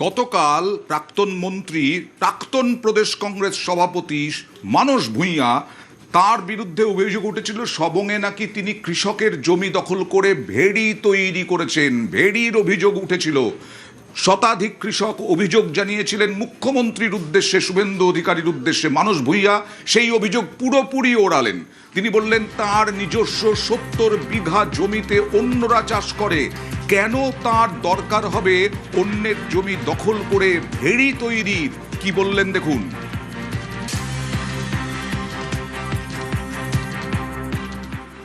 গতকাল প্রাক্তন মন্ত্রী, প্রাক্তন প্রদেশ কংগ্রেস সভাপতি মানস ভূঁইয়া, তার বিরুদ্ধে অভিযোগ উঠেছিল সবংয়ে নাকি তিনি কৃষকের জমি দখল করে ভেড়ি তৈরি করেছেন। ভেড়ির অভিযোগ উঠেছিল। শতাধিক কৃষক অভিযোগ জানিয়েছিলেন মুখ্যমন্ত্রীর উদ্দেশ্যে, শুভেন্দু অধিকারীর উদ্দেশ্যে। মানস ভূঁইয়া সেই অভিযোগ পুরোপুরি ওড়ালেন। তিনি বললেন তার নিজস্ব ৭০ বিঘা জমিতে অন্যরা চাষ করে, কেন তার দরকার হবে অন্যের জমি দখল করে ভেড়ি তৈরির? কি বললেন দেখুন।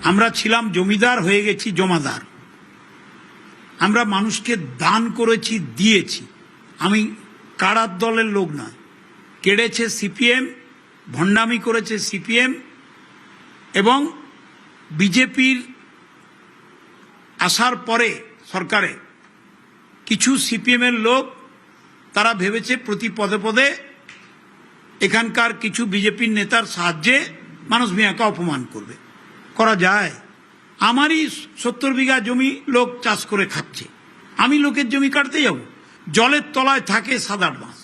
আমরা ছিলাম জমিদার, হয়ে গেছি জমাদার। আমরা মানুষকে দান করেছি, দিয়েছি। আমি কারার দলের লোক নয়। কেড়েছে সিপিএম, ভণ্ডামি করেছে সিপিএম, এবং বিজেপির আসার পরে সরকারে কিছু সিপিএমের লোক তারা ভেবেছে প্রতি পদে পদে এখানকার কিছু বিজেপির নেতার সাহায্যে মানস ভূঁইয়াকে অপমান করবে। করা যায়? আমারই ৭০ বিঘা জমি লোক চাষ করে খাচ্ছে, আমি লোকের জমি কাটতে যাব? জলের তলায় থাকে ৭-৮ মাস,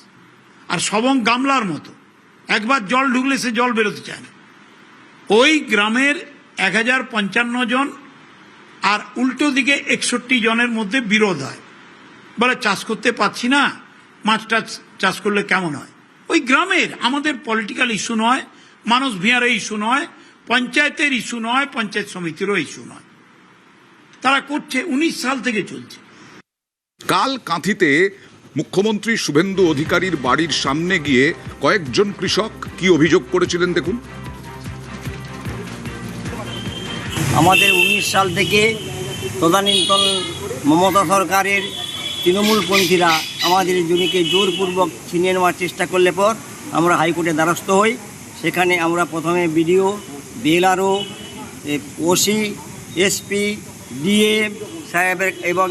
আর সবং গামলার মতো, একবার জল ঢুকলে সে জল বেরোতে চায় না। ওই গ্রামের ১০৫৫ জন আর উল্টো দিকে ৬১ জনের মধ্যে বিরোধ হয়। বলে চাষ করতে পারছি না, মাছটা চাষ করলে কেমন হয়। ওই গ্রামের, আমাদের পলিটিক্যাল ইস্যু নয়, মানস ভূঁইয়ার ইস্যু নয়, পঞ্চায়েতের ইস্যু নয়, পঞ্চায়েত সমিতিরও ইস্যু নয়। তারা করছে, ১৯ সাল থেকে চলছে। কাল কাঁথিতে মুখ্যমন্ত্রী শুভেন্দু অধিকারীর বাড়ির সামনে গিয়ে কয়েকজন কৃষক কি অভিযোগ করেছিলেন দেখুন। আমাদের ১৯ সাল থেকে তদানীন্তন মমতা সরকারের তৃণমূলপন্থীরা আমাদের জমিকে জোরপূর্বক ছিনিয়ে নেওয়ার চেষ্টা করলে পর আমরা হাইকোর্টে দ্বারস্থ হই। সেখানে আমরা প্রথমে BDO, BLRO, OC, SP, DM সাহেবের এবং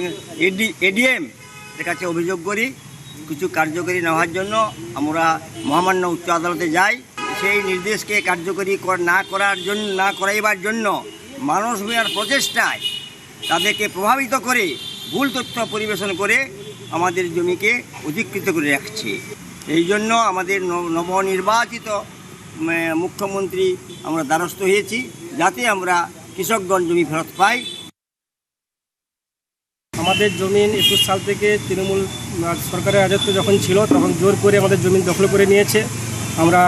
এডিএম এর কাছে অভিযোগ করি। কিছু কার্যকরী নেওয়ার জন্য আমরা মহামান্য উচ্চ আদালতে যাই। সেই নির্দেশকে কার্যকরী না করাইবার জন্য মানস ভূঁইয়ার প্রচেষ্টায় তাদেরকে প্রভাবিত করে ভুল তথ্য পরিবেশন করে আমাদের জমিকে অধিকৃত করে রাখছে। এই জন্য আমাদের নবনির্বাচিত মুখ্যমন্ত্রী আমরা দ্বারস্থ হয়েছি, যাতে আমরা কৃষকগণ জমি ফেরত পাই। আমাদের জমিন ২১ সাল থেকে তৃণমূল সরকারের রাজত্ব যখন ছিল তখন জোর করে আমাদের জমি দখল করে নিয়েছে। আমরা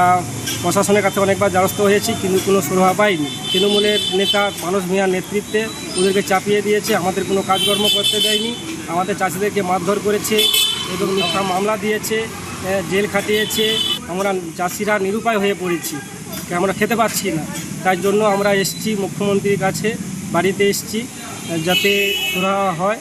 প্রশাসনের কাছে অনেকবার দ্বারস্থ হয়েছি, কিন্তু কোনো সুরাহা পাইনি। তৃণমূলের নেতা মানস ভূঁইয়ার নেতৃত্বে ওদেরকে চাপিয়ে দিয়েছে, আমাদের কোনো কাজকর্ম করতে দেয়নি। আমাদের চাষিদেরকে মারধর করেছে এবং মিথ্যা মামলা দিয়েছে, জেল খাটিয়েছে। আমরা চাষিরা নিরুপায় হয়ে পড়েছি, আমরা খেতে পাচ্ছি না। তাই জন্য আমরা এসেছি মুখ্যমন্ত্রীর কাছে, বাড়িতে এসেছি, যাতে সুরাহা হয়।